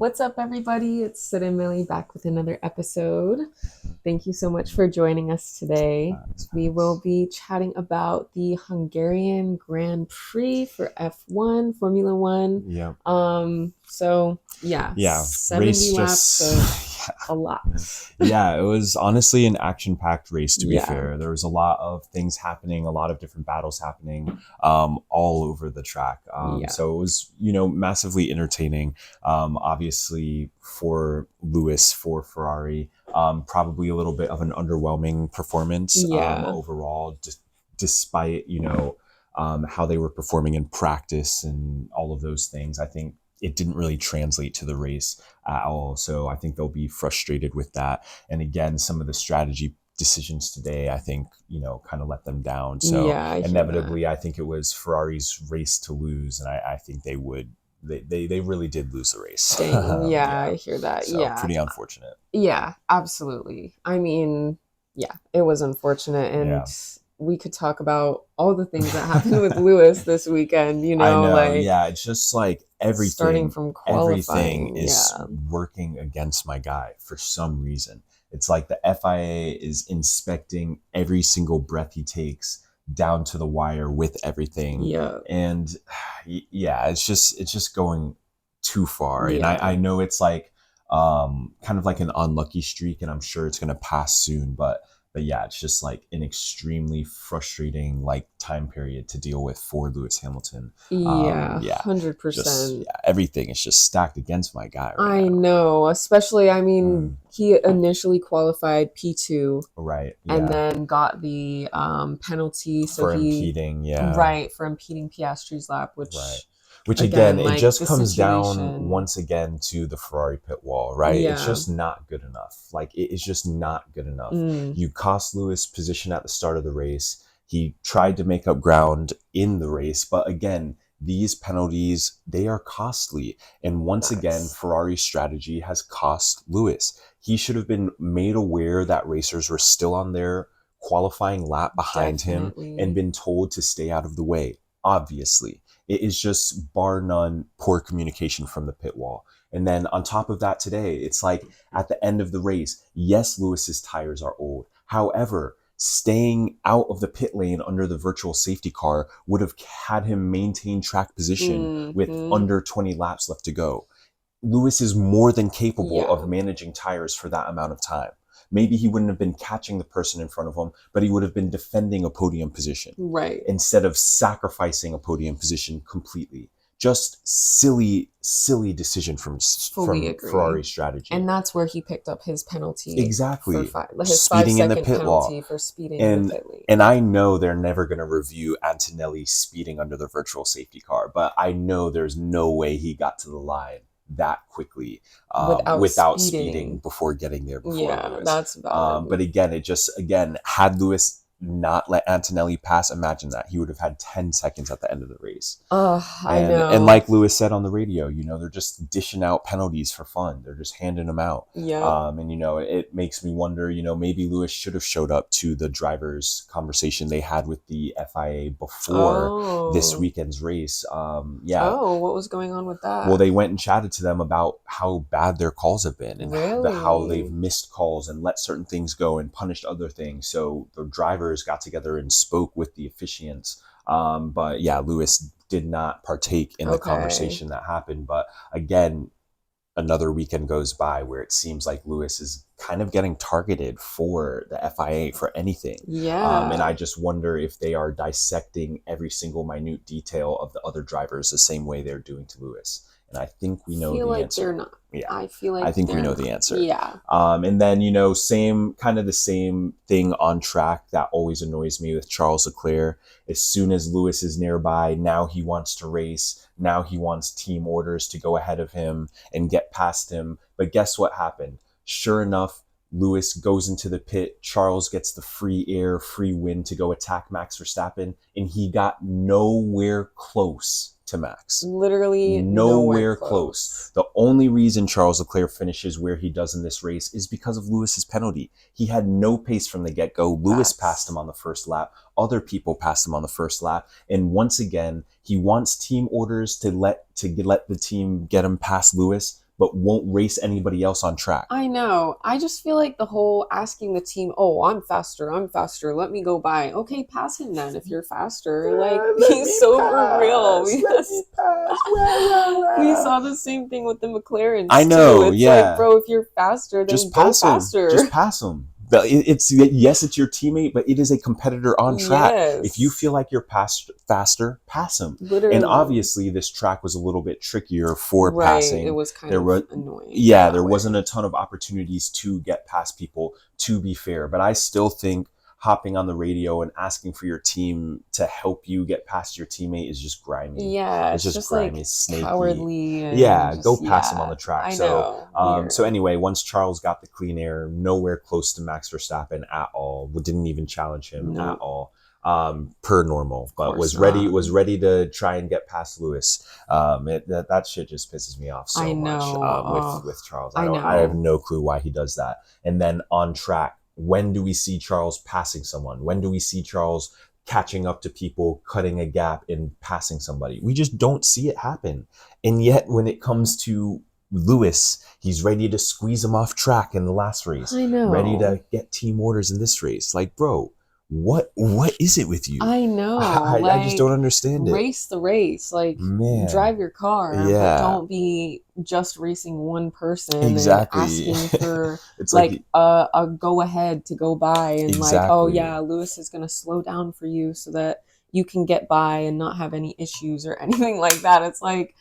What's up, everybody? It's Sid and Millie back with another episode. Thank you so much for joining us today. We will be chatting about the Hungarian Grand Prix for F1, Formula One. Yeah. Yeah, Yeah. 70 laps of a lot. Yeah, it was honestly an action-packed race, to be Yeah. fair. There was a lot of things happening, a lot of different battles happening all over the track. Yeah. So it was, massively entertaining. Obviously for Lewis, for Ferrari, probably a little bit of an underwhelming performance Yeah. overall, just despite, how they were performing in practice and all of those things. I think it didn't really translate to the race at all. So I think they'll be frustrated with that. And again, some of the strategy decisions today, I think, kind of let them down. So Yeah, I hear inevitably, I think it was Ferrari's race to lose. And I think they would, they really did lose the race. Dang. Yeah, I hear that. So Yeah. pretty unfortunate. Yeah, absolutely. I mean, yeah, it was unfortunate. And Yeah. we could talk about all the things that happened with Lewis this weekend, I know, like yeah, it's just like everything, starting from qualifying. everything is working against my guy for some reason. It's like the FIA is inspecting every single breath he takes down to the wire with everything. Yeah. And yeah, it's just going too far. And Yeah. I know it's like kind of like an unlucky streak, and I'm sure it's gonna pass soon, but yeah, it's just like an extremely frustrating like time period to deal with for Lewis Hamilton. Yeah, Yeah, 100%. yeah, everything is just stacked against my guy right I now. know, especially, I mean, he initially qualified P2, Right. and Yeah. then got the penalty. So For impeding, yeah. Right, for impeding Piastri's lap, which Right. Which again, it like, just the comes down situation. once again to the Ferrari pit wall, right? It's Yeah. just not good enough. Like it is just not good enough. Mm. You cost Lewis position at the start of the race. He tried to make up ground in the race, but again, these penalties, they are costly. And once again, Facts. Ferrari's strategy has cost Lewis. He should have been made aware that racers were still on their qualifying lap behind Definitely. him and been told to stay out of the way. Obviously, it is just bar none poor communication from the pit wall. And then on top of that today, it's like at the end of the race, yes, Lewis's tires are old. However, staying out of the pit lane under the virtual safety car would have had him maintain track position with under 20 laps left to go. Lewis is more than capable of managing tires for that amount of time. Maybe he wouldn't have been catching the person in front of him, but he would have been defending a podium position. Right. Instead of sacrificing a podium position completely. Just silly decision from Ferrari strategy. And that's where he picked up his penalty. Exactly. His speeding in the 5-second pit penalty wall. For speeding in the pit lane. And I know they're never going to review Antonelli speeding under the virtual safety car, but I know there's no way he got to the line that quickly without speeding before getting there before Lewis. That's valid. But again, had Lewis not let Antonelli pass, imagine that. He would have had 10 seconds at the end of the race. I know. And like Lewis said on the radio, they're just dishing out penalties for fun. They're just handing them out. Yeah. And, it makes me wonder, maybe Lewis should have showed up to the drivers' conversation they had with the FIA before this weekend's race. Yeah. Oh, what was going on with that? Well, they went and chatted to them about how bad their calls have been and how they've missed calls and let certain things go and punished other things. So the drivers got together and spoke with the officiants. But yeah, Lewis did not partake in the conversation that happened. But again, another weekend goes by where it seems like Lewis is kind of getting targeted for the FIA for anything. Yeah. And I just wonder if they are dissecting every single minute detail of the other drivers the same way they're doing to Lewis. And I think we know the answer. They're not. Yeah. I think we know the answer. Yeah. And then, the same thing on track that always annoys me with Charles Leclerc. As soon as Lewis is nearby, now he wants to race. Now he wants team orders to go ahead of him and get past him. But guess what happened? Sure enough, Lewis goes into the pit. Charles gets the free air, free wind to go attack Max Verstappen. And he got nowhere close to Max. Literally nowhere close. The only reason Charles Leclerc finishes where he does in this race is because of Lewis's penalty. He had no pace from the get-go. Lewis passed him on the first lap. Other people passed him on the first lap. And once again, he wants team orders to let the team get him past Lewis. but won't race anybody else on track. I know. I just feel like the whole asking the team, "Oh, I'm faster. Let me go by." Okay, pass him then if you're faster. Like, he's so for real. We saw the same thing with the McLarens. I know, too. It's yeah. like, bro, if you're faster, then Just go pass him. faster. Just pass him. It's yes, it's your teammate, but it is a competitor on track. Yes. If you feel like you're faster, pass him. Literally. And obviously, this track was a little bit trickier for right. passing. It was kind of annoying. Yeah, there wasn't a ton of opportunities to get past people, to be fair. But I still think hopping on the radio and asking for your team to help you get past your teammate is just grimy. Yeah, it's just grimy, like snaky, cowardly. Yeah, go pass him on the track. I know. So anyway, once Charles got the clean air, nowhere close to Max Verstappen at all. Didn't even challenge him at all. Per normal, but was ready to try and get past Lewis. That shit just pisses me off so much with Charles. I have no clue why he does that. And then on track, when do we see Charles passing someone? When do we see Charles catching up to people, cutting a gap and passing somebody? We just don't see it happen. And yet when it comes to Lewis, he's ready to squeeze him off track in the last race. I know. Ready to get team orders in this race. Like, bro, what is it with you? I know. I just don't understand it. Race the race. Like, drive your car. Yeah. But don't be just racing one person exactly. and asking for it's like a go ahead to go by and exactly. like, oh yeah, Lewis is going to slow down for you so that you can get by and not have any issues or anything like that. It's like,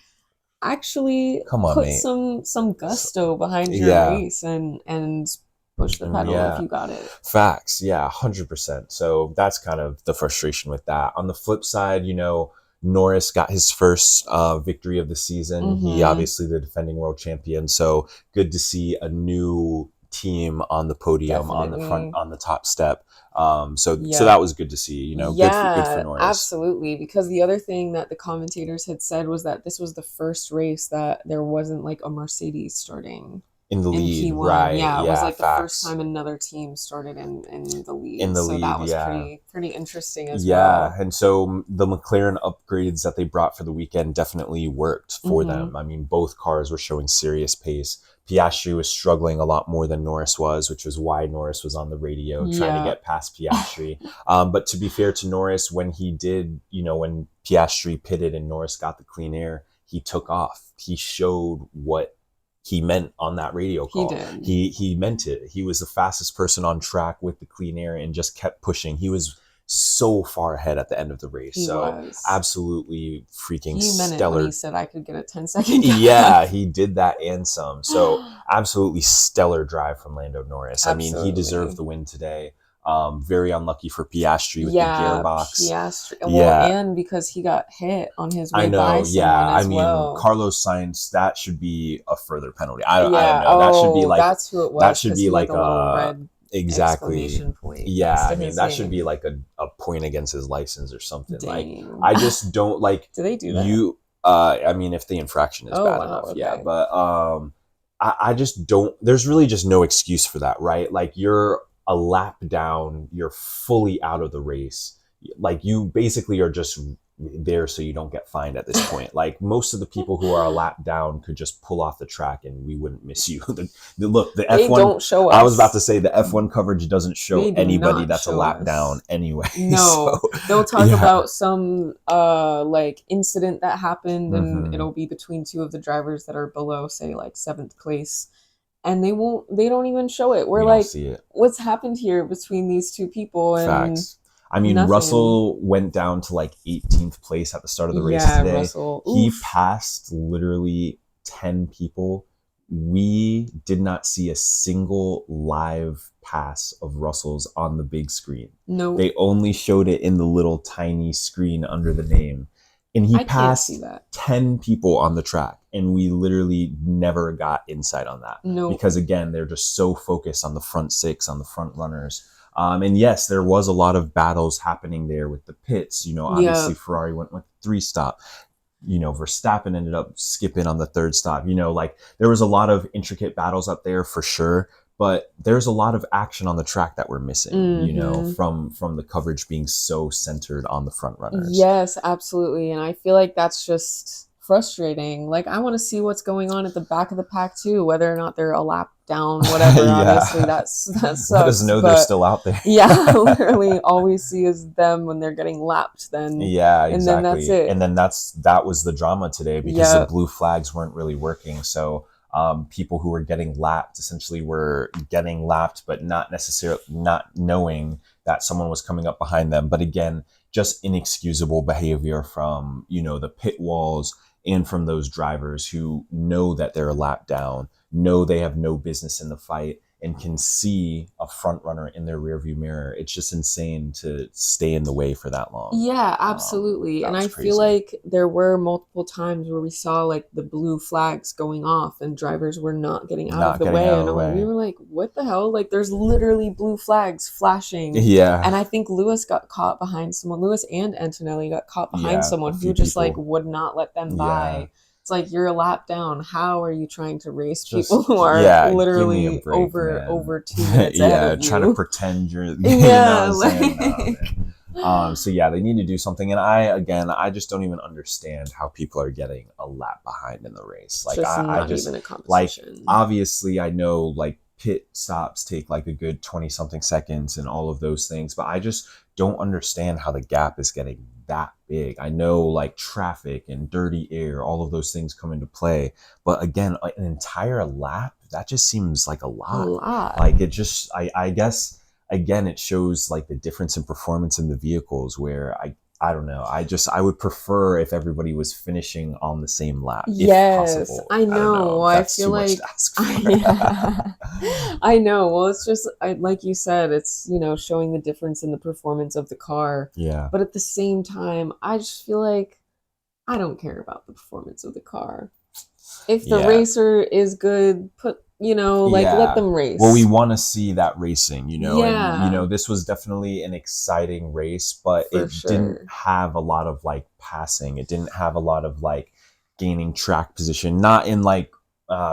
actually put mate. some gusto behind your race and push the pedal if you got it. Facts. Yeah, 100%. So that's kind of the frustration with that. On the flip side, Norris got his first victory of the season. Mm-hmm. He obviously the defending world champion. So good to see a new team on the podium. Definitely. On the front, on the top step. So that was good to see, good for Norris. Absolutely. Because the other thing that the commentators had said was that this was the first race that there wasn't like a Mercedes starting in the lead, P1. right? Yeah, it was like the first time another team started in the lead. So that was pretty interesting as well. Yeah, and so the McLaren upgrades that they brought for the weekend definitely worked for them. I mean, both cars were showing serious pace. Piastri was struggling a lot more than Norris was, which was why Norris was on the radio trying to get past Piastri. But to be fair to Norris, when he did, when Piastri pitted and Norris got the clean air, he took off. He showed what he meant on that radio call. He meant it. He was the fastest person on track with the clean air and just kept pushing. He was so far ahead at the end of the race. He was absolutely freaking stellar. He meant it when he said I could get a 10-second gap. Yeah, he did that and some. So absolutely stellar drive from Lando Norris. Absolutely. I mean, he deserved the win today. Very unlucky for Piastri with the gearbox. And because he got hit on his way by someone as well. Carlos Sainz, that should be a further penalty. I don't know. That should be like that's who it was. That should be like a red exclamation point. Yeah, I mean that should be like a point against his license or something. Dang. Like I just don't like. Do they do that? I mean, if the infraction is bad enough, yeah. But I just don't. There's really just no excuse for that, right? Like you're a lap down, you're fully out of the race. Like you basically are just there so you don't get fined at this point. Like most of the people who are a lap down could just pull off the track and we wouldn't miss you. The F1 they don't show us. I was about to say the F1 coverage doesn't show anybody that's a lap down anyway. No, they'll talk about some like incident that happened and it'll be between two of the drivers that are below, say like 7th place. And they don't even show it. We're like, what's happened here between these two people? And facts. I mean, nothing. Russell went down to like 18th place at the start of the race today. Russell. He passed literally 10 people. We did not see a single live pass of Russell's on the big screen. No. They only showed it in the little tiny screen under the name. And he passed 10 people on the track. And we literally never got insight on that. No. Because again, they're just so focused on the front 6, on the front runners. And yes, there was a lot of battles happening there with the pits. Obviously Ferrari went with 3 stop. Verstappen ended up skipping on the 3rd stop. Like there was a lot of intricate battles up there for sure. But there's a lot of action on the track that we're missing, from the coverage being so centered on the front runners. Yes, absolutely. And I feel like that's just frustrating. Like, I want to see what's going on at the back of the pack too, whether or not they're a lap down, whatever. Obviously, that sucks. Let us know they're still out there. Yeah, literally, all we see is them when they're getting lapped. Then yeah, exactly. And then that's it. And then that was the drama today, because the blue flags weren't really working. So people who were getting lapped essentially were getting lapped, but not necessarily not knowing that someone was coming up behind them. But again, just inexcusable behavior from, the pit walls and from those drivers who know that they're a lap down, know they have no business in the fight, and can see a front runner in their rearview mirror. It's just insane to stay in the way for that long. Yeah, absolutely. And I feel like there were multiple times where we saw like the blue flags going off and drivers were not getting out of the way. And we were like, what the hell? Like, there's literally blue flags flashing. Yeah. And I think Lewis got caught behind someone. Lewis and Antonelli got caught behind someone who just like would not let them by. It's like, you're a lap down. How are you trying to race people who are literally over 2 minutes ahead of you? Trying to pretend you're so they need to do something. And I just don't even understand how people are getting a lap behind in the race. Like, I just even a competition. Like, obviously I know like pit stops take like a good 20 something seconds and all of those things, but I just don't understand how the gap is getting that big. I know like traffic and dirty air, all of those things come into play, but again, an entire lap, that just seems like a lot. Like, it just, I guess again, it shows like the difference in performance in the vehicles, where I don't know. I would prefer if everybody was finishing on the same lap. Yes, if possible. I know. I feel like I know. Well, it's just like you said, it's showing the difference in the performance of the car. Yeah. But at the same time, I just feel like I don't care about the performance of the car. If the racer is good, let them race. Well, we want to see that racing, and this was definitely an exciting race, but it didn't have a lot of like passing. It didn't have a lot of like gaining track position, not in like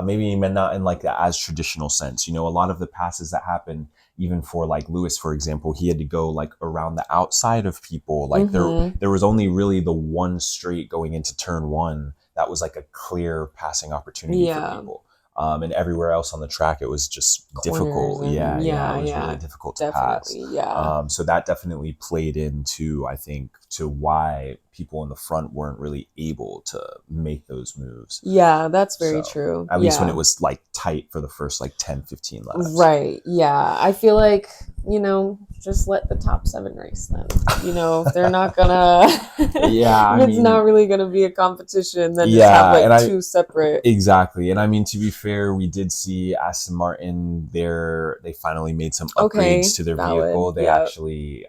maybe even not in like the as traditional sense. A lot of the passes that happened, even for like Lewis, for example, he had to go like around the outside of people. Like there was only really the one straight going into turn one that was like a clear passing opportunity for people. And everywhere else on the track, it was just difficult. It was really difficult to pass. So that definitely played into, I think, to why people in the front weren't really able to make those moves. Yeah, that's very true. At least when it was like tight for the first like 10, 15 laps. Right. Yeah. I feel like, just let the top 7 race then. If they're not gonna if it's not really gonna be a competition, then just have like 2 separate. Exactly. And I mean, to be fair, we did see Aston Martin there. They finally made some upgrades to their vehicle. They actually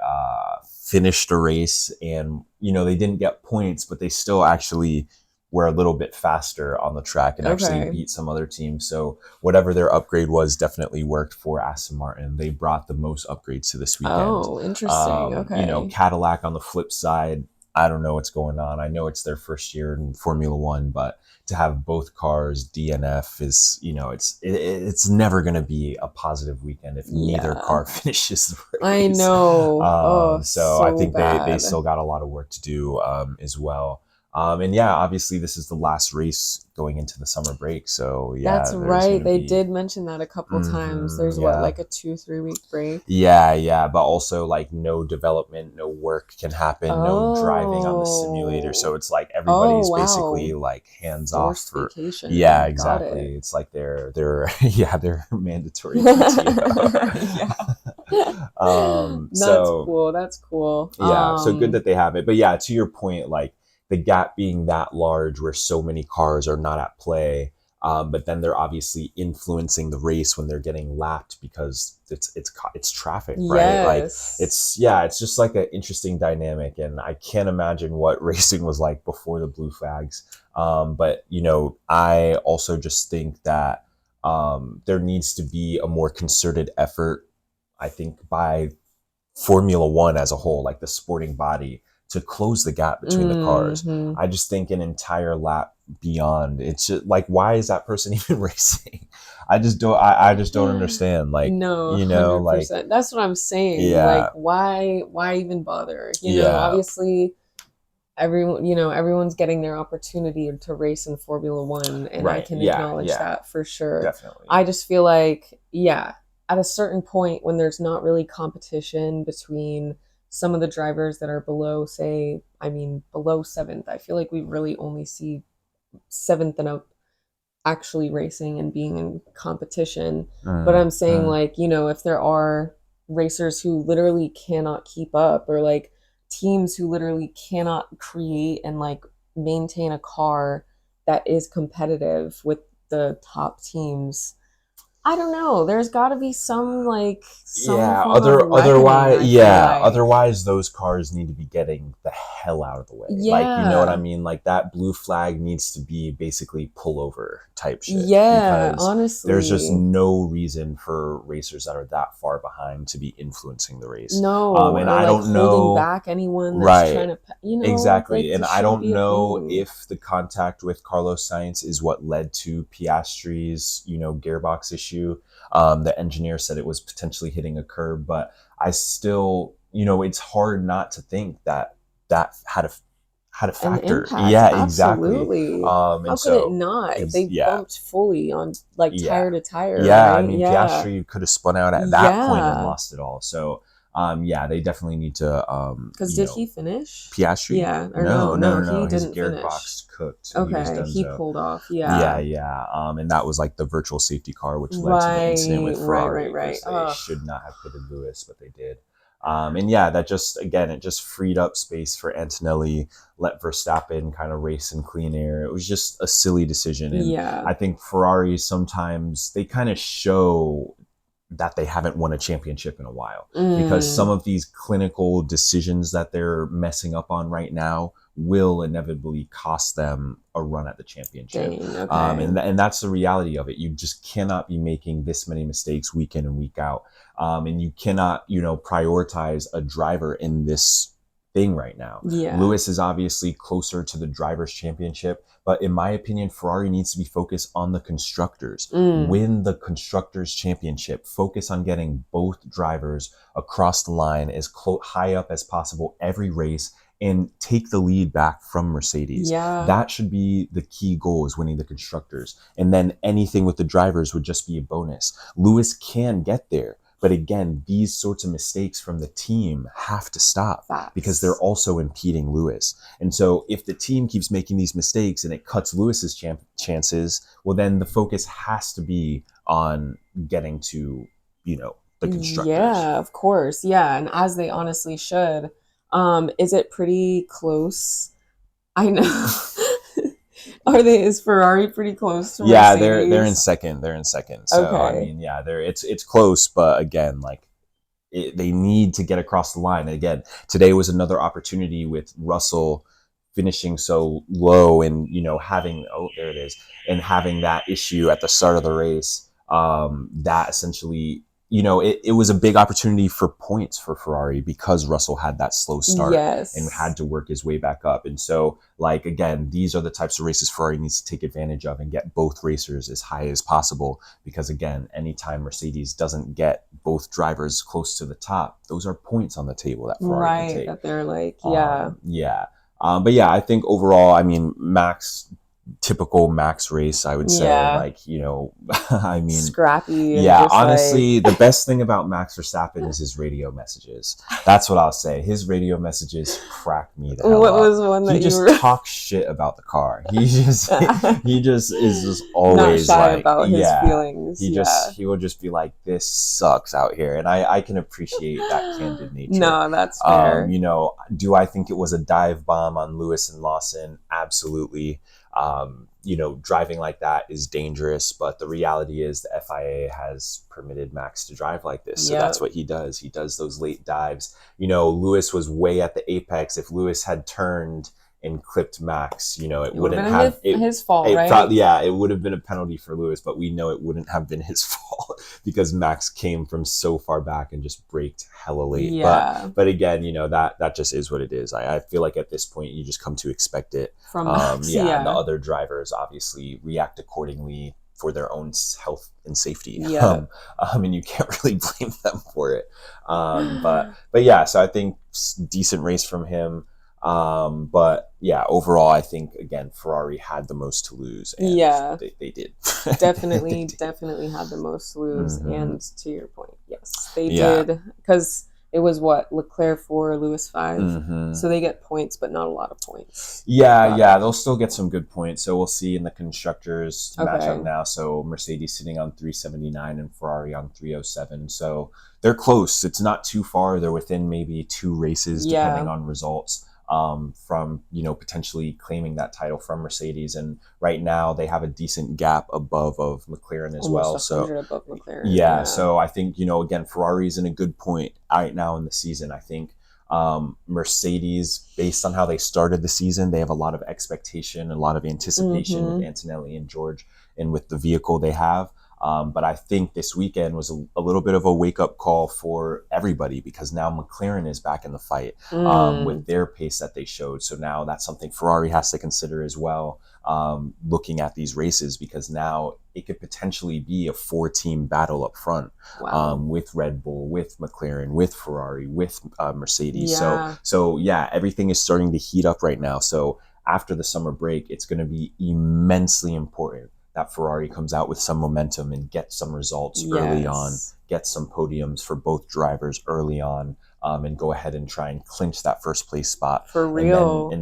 finished a race, and they didn't get points, but they still actually were a little bit faster on the track and actually beat some other teams. So whatever their upgrade was definitely worked for Aston Martin. They brought the most upgrades to this weekend. Oh, interesting. Cadillac on the flip side, I don't know what's going on. I know it's their first year in Formula One, but to have both cars DNF is, it's never going to be a positive weekend if neither car finishes the race. I know. So I think they still got a lot of work to do as well. And obviously this is the last race going into the summer break. So that's right. They did mention that a couple times. There's like a 2-3 week break. Yeah. But also like no development, no work can happen, no driving on the simulator. So it's like everybody's basically like hands off for vacation. Yeah, exactly. It's like they're mandatory PTO. That's cool. So good that they have it. But to your point, like, the gap being that large where so many cars are not at play, but then they're obviously influencing the race when they're getting lapped because it's traffic, right? Like it's just like an interesting dynamic, and I can't imagine what racing was like before the blue flags. But I also just think that there needs to be a more concerted effort, I think, by Formula One as a whole, like the sporting body, to close the gap between the cars. I just think an entire lap beyond, it's just like, why is that person even racing? I just don't understand. Like, no, 100%. Like, that's what I'm saying. Like, why even bother? Obviously everyone, everyone's getting their opportunity to race in Formula One, and I Right. can Yeah. acknowledge Yeah. that for sure. Definitely. I just feel like, yeah, at a certain point when there's not really competition between some of the drivers that are below, say, I mean, below seventh, I feel like we really only see seventh and up actually racing and being in competition. But Mm, I'm saying, mm. like, if there are racers who literally cannot keep up, or like teams who literally cannot create and like maintain a car that is competitive with the top teams, I don't know. There's got to be some Yeah, form of reckoning, I feel like. otherwise those cars need to be getting the hell out of the way. Like, you know what I Yeah. mean? Like that blue flag needs to be basically pullover type shit, Yeah, because there's just honestly. no reason for racers that are that far behind to be influencing the race. No, And or I like don't holding know. back anyone that's Right. trying to, Exactly. like And this I shouldn't don't be a know thing. if the contact with Carlos Sainz is what led to Piastri's, gearbox issue. The engineer said it was potentially hitting a curb, but I still, it's hard not to think that that had a An factor. impact, Yeah, exactly. absolutely. And How could it so, not if they yeah, bumped fully on like yeah, tire to tire, yeah. I right? mean, Yeah. Piastri could have spun out at that point and Yeah. lost it all. So, yeah, they definitely need to, Because did he finish? Piastri? Yeah. Or No, no, no, no, no, he no. His didn't finish. gearbox cooked. He was Okay. He donezo. pulled off. Yeah, Yeah. yeah. And that was like the virtual safety car, which led to the incident Right, with right, right, Ferrari, right. because they Ugh. should not have pitted Lewis, but they did. And yeah, that just, again, it just freed up space for Antonelli, let Verstappen kind of race in clean air. It was just a silly decision. And Yeah. I think Ferrari sometimes they kind of show that they haven't won a championship in a while, because some Mm. of these clinical decisions that they're messing up on right now will inevitably cost them a run at the championship. Dang. Okay. And that's the reality of it. You just cannot be making this many mistakes week in and week out. And you cannot, prioritize a driver in this thing right now. Yeah. Lewis is obviously closer to the drivers' championship, but in my opinion, Ferrari needs to be focused on the constructors. Mm. Win the constructors' championship. Focus on getting both drivers across the line as high up as possible every race, and take the lead back from Mercedes. Yeah. That should be the key goal, is winning the constructors. And then anything with the drivers would just be a bonus. Lewis can get there. But again, these sorts of mistakes from the team have to stop, Facts. because they're also impeding Lewis. And so if the team keeps making these mistakes and it cuts Lewis's chances, well, then the focus has to be on getting to, the constructors. Yeah, of course. Yeah, and as they honestly should. Is it pretty close? I know. Is Ferrari pretty close to Yeah, Mercedes? they're in second. They're in second. So I Okay. mean, yeah, it's close, but again, like they need to get across the line. And again, today was another opportunity with Russell finishing so low, and having, oh, there it is, and having that issue at the start of the race. That essentially, it was a big opportunity for points for Ferrari, because Russell had that slow start. Yes. And had to work his way back up. And so, like, again, these are the types of races Ferrari needs to take advantage of and get both racers as high as possible. Because again, anytime Mercedes doesn't get both drivers close to the top, those are points on the table that Ferrari can Right, take. that they're like, yeah. Yeah. But yeah, I think overall, I mean, typical Max race, I would say. Yeah. Like, I mean, Scrappy. And yeah, just honestly, the best thing about Max Verstappen is his radio messages. That's what I'll say. His radio messages crack me the hell What up. was one that He just talks shit about the car. He just is just always not shy like, about his feelings. He will just be like, this sucks out here. And I can appreciate that candid nature. No, that's fair. Do I think it was a dive bomb on Lewis and Lawson? Absolutely. Driving like that is dangerous, but the reality is the FIA has permitted Max to drive like this. So that's what he does. He does those late dives. Lewis was way at the apex. If Lewis had turned and clipped Max, it wouldn't have his fault, right? It would have been a penalty for Lewis, but we know it wouldn't have been his fault, because Max came from so far back and just braked hella late. Yeah. But again, that just is what it is. I feel like at this point you just come to expect it from Max. And the other drivers obviously react accordingly for their own health and safety. Yeah. And you can't really blame them for it. But yeah, so I think decent race from him. But yeah, overall, I think again Ferrari had the most to lose, and Yeah, they did. They definitely, did. definitely had the most to lose. Hmm. And to your point, yes, they Yeah. did, because it was what, Leclerc 4, Lewis 5. Hmm. So they get points, but not a lot of points. Yeah, Got it. yeah, they'll still get some good points. So we'll see in the constructors matchup Okay. now. So Mercedes sitting on 379 and Ferrari on 307. So they're close. It's not too far. They're within maybe 2 races, depending Yeah. on results. From potentially claiming that title from Mercedes, and right now they have a decent gap above of McLaren as Almost well. So 100 above McLaren. yeah, Yeah. so I think again Ferrari's in a good point right now in the season. I think Mercedes, based on how they started the season, they have a lot of expectation, a lot of anticipation with Mm-hmm. Antonelli and George, and with the vehicle they have. But I think this weekend was a little bit of a wake up call for everybody, because now McLaren is back in the fight with Mm. their pace that they showed. So now that's something Ferrari has to consider as well, looking at these races, because now it could potentially be a 4-team battle up front, Wow. with Red Bull, with McLaren, with Ferrari, with Mercedes. So Yeah. so yeah, everything is starting to heat up right now. So after the summer break, it's going to be immensely important that Ferrari comes out with some momentum and gets some results early on, Yes. get some podiums for both drivers early on, and go ahead and try and clinch that first place spot. For And then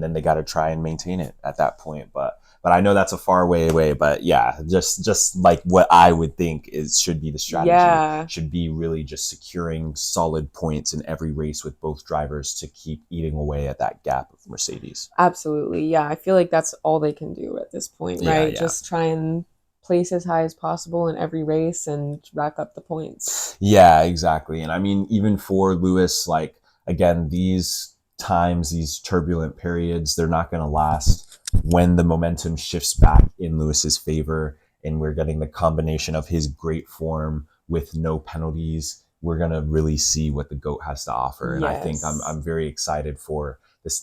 real. they got to try and maintain it at that point. But I know that's a far way away. But yeah, just like what I would think is should be the strategy, Yeah. should be really just securing solid points in every race with both drivers to keep eating away at that gap of Mercedes. Absolutely. Yeah. I feel like that's all they can do at this point, Yeah, right? yeah. Just try and place as high as possible in every race and rack up the points. Yeah, exactly. And I mean, even for Lewis, like, again, these times, these turbulent periods, they're not going to last. When the momentum shifts back in Lewis's favor and we're getting the combination of his great form with no penalties, we're going to really see what the GOAT has to offer. And I think Yes. I'm very excited for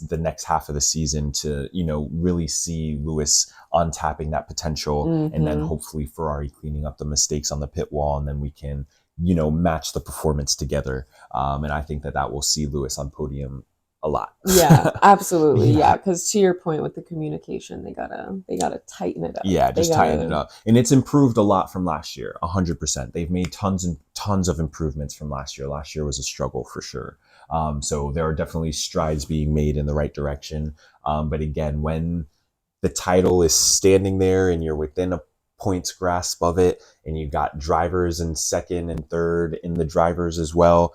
the next half of the season to, really see Lewis untapping that potential, and then Mm-hmm. hopefully Ferrari cleaning up the mistakes on the pit wall, and then we can match the performance together. And I think that will see Lewis on podium a lot. Yeah, absolutely. Yeah. Yeah, because to your point with the communication, they gotta tighten it up. Yeah, They just tighten it gotta. up. And it's improved a lot from last year, 100%. They've made tons and tons of improvements from last year. Last year was a struggle for sure. So there are definitely strides being made in the right direction. But again, when the title is standing there and you're within a points grasp of it, and you got drivers in second and third in the drivers as well,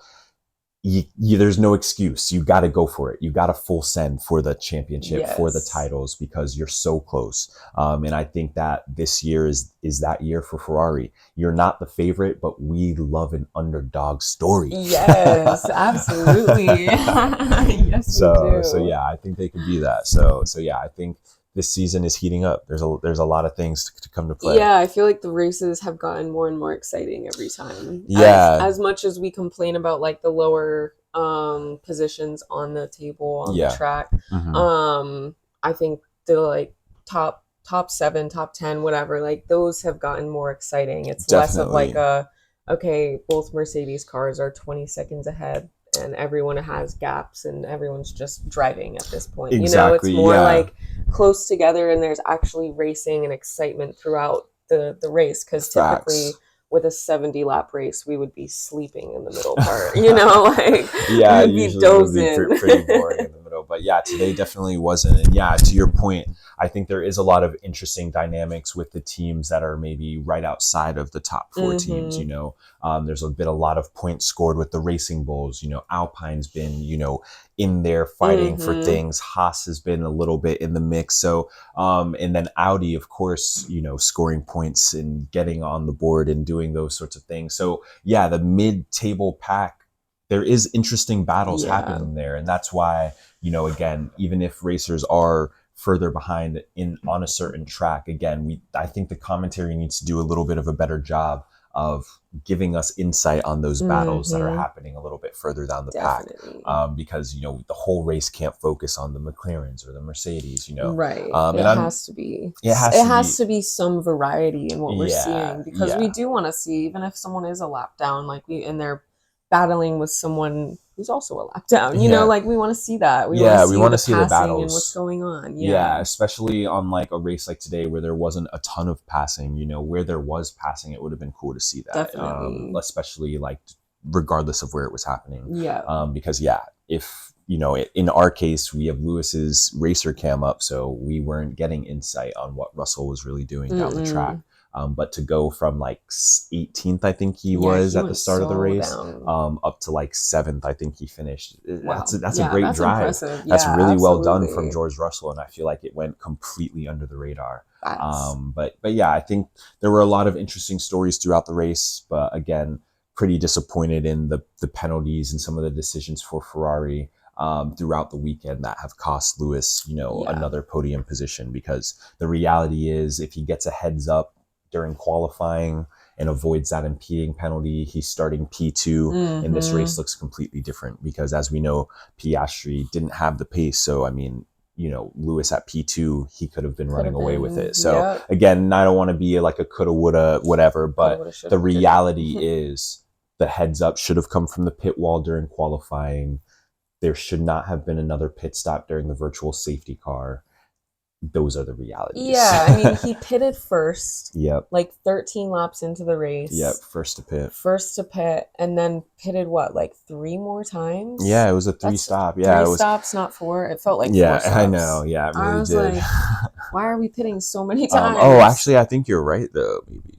there's no excuse. You got to go for it. You got to full send for the championship, for the Yes. titles, because you're so close. And I think that this year is that year for Ferrari. You're not the favorite, but we love an underdog story. Yes, absolutely. Yes, we So do. yeah, I think they could be that. So yeah, I think this season is heating up. There's a lot of things to come to play. Yeah, I feel like the races have gotten more and more exciting every time. Yeah, As much as we complain about like the lower positions on the table on the yeah. track, Hmm. um I think the like top 7, top 10, whatever, like those have gotten more exciting. It's less of like Definitely. a, okay, both Mercedes cars are 20 seconds ahead and everyone has gaps and everyone's just driving at this point. It's Exactly. more Yeah. like close together and there's actually racing and excitement throughout the race, because typically Facts. with a 70 lap race we would be sleeping in the middle part, like we Yeah, would be usually it would be dozing. pretty boring in the middle. But yeah, today definitely wasn't. And yeah, to your point, I think there is a lot of interesting dynamics with the teams that are maybe right outside of the top four teams. Hmm. There's been a lot of points scored with the Racing Bulls. Alpine's been, in there fighting for Hmm. things. Haas has been a little bit in the mix. So, and then Audi, of course, scoring points and getting on the board and doing those sorts of things. So yeah, the mid-table pack, there is interesting battles Yeah. happening there. And that's why, again, even if racers are further behind in on a certain track, again, I think the commentary needs to do a little bit of a better job of giving us insight on those battles that are Hmm. happening a little bit further down the pack. Definitely. Because the whole race can't focus on the McLarens or the Mercedes. Right. And it has It to has be. to be some variety in what we're Yeah, seeing, because we yeah. do want to see, even if someone is a lap down, like we and they're battling with someone who's also a lap down. Yeah. Like we want to see that. We Yeah, want to we see wanna the see the passing and battles. what's going on. Yeah, especially on like a race like today where there wasn't a ton of passing. Where there was passing, it would have been cool to see that. Definitely. Especially like regardless of where it was happening. Yeah. Because if in our case we have Lewis's racer cam up, so we weren't getting insight on what Russell was really doing down the track. But to go from like 18th, I think he was at the start of the race, up to like 7th, I think he finished. Wow. That's a great drive. Impressive. That's really well done absolutely. from George Russell, and I feel like it went completely under the radar. Facts. But yeah, I think there were a lot of interesting stories throughout the race, but again, pretty disappointed in the penalties and some of the decisions for Ferrari throughout the weekend that have cost Lewis, another podium position, because the reality is if he gets a heads up during qualifying and avoids that impeding penalty, he's starting P2, and this race looks completely different because, as we know, Piastri didn't have the pace. So, I mean, Lewis at P2, he could have been running away with it. So, again, I don't want to be like a coulda, woulda, whatever, but the reality is the heads up should have come from the pit wall during qualifying. There should not have been another pit stop during the virtual safety car. Those are the realities. Yeah, I mean, he pitted first. Yep. Like 13 laps into the race. Yep, first to pit. And then pitted like 3 more times? Yeah, it was a 3-stop. Yeah, 3 stops, not 4. It felt like 4 stops. I know. Yeah, it really I was did. like, why are we pitting so many times? Actually, I think you're right, though. Maybe.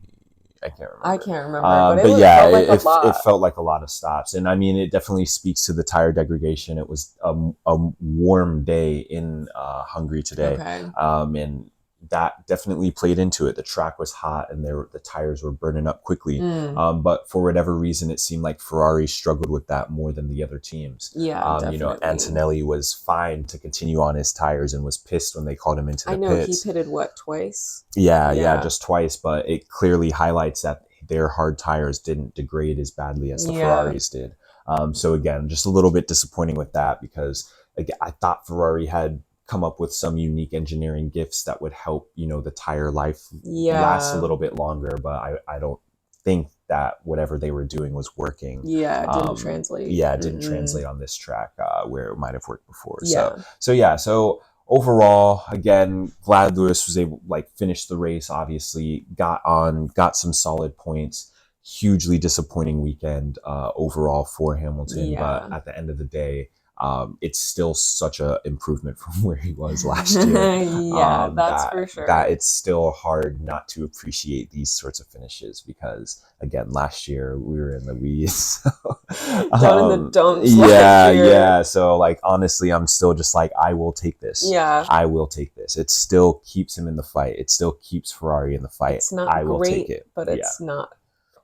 I can't remember. But it felt like a lot. It felt like a lot of stops. And I mean, it definitely speaks to the tire degradation. It was a warm day in Hungary today. Okay. And that definitely played into it. The track was hot and the tires were burning up quickly. But for whatever reason, it seemed like Ferrari struggled with that more than the other teams. Yeah, definitely. Antonelli was fine to continue on his tires and was pissed when they called him into the pits. He pitted twice? Yeah, just twice. But it clearly highlights that their hard tires didn't degrade as badly as the Ferraris did. So again, just a little bit disappointing with that, because I thought Ferrari had come up with some unique engineering gifts that would help, the tire life last a little bit longer. But I don't think that whatever they were doing was working. Yeah, it didn't translate. Yeah, it didn't translate on this track where it might have worked before. So overall, again, glad Lewis was able finish the race. Obviously, got some solid points. Hugely disappointing weekend overall for Hamilton, but at the end of the day, it's still such a improvement from where he was last year. That's for sure. That it's still hard not to appreciate these sorts of finishes, because again, last year we were in the weeds. Down in the dumps. Yeah. So honestly, I'm still just I will take this. Yeah. I will take this. It still keeps him in the fight. It still keeps Ferrari in the fight. It's not I will great, take it. but it's not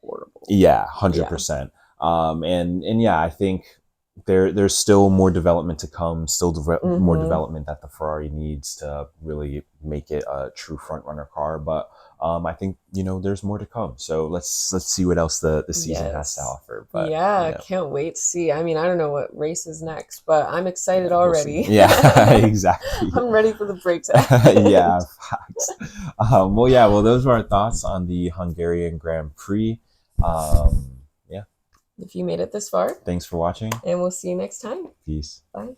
horrible. Yeah, 100%. And I think there's still more development to come, more development that the Ferrari needs to really make it a true front runner car. But I think there's more to come. So let's see what else the season has to offer. But can't wait to see. I mean, I don't know what race is next, but I'm excited already. Yeah, exactly. I'm ready for the break to end. Yeah, facts. Well, those were our thoughts on the Hungarian Grand Prix. If you made it this far, thanks for watching, and we'll see you next time. Peace. Bye.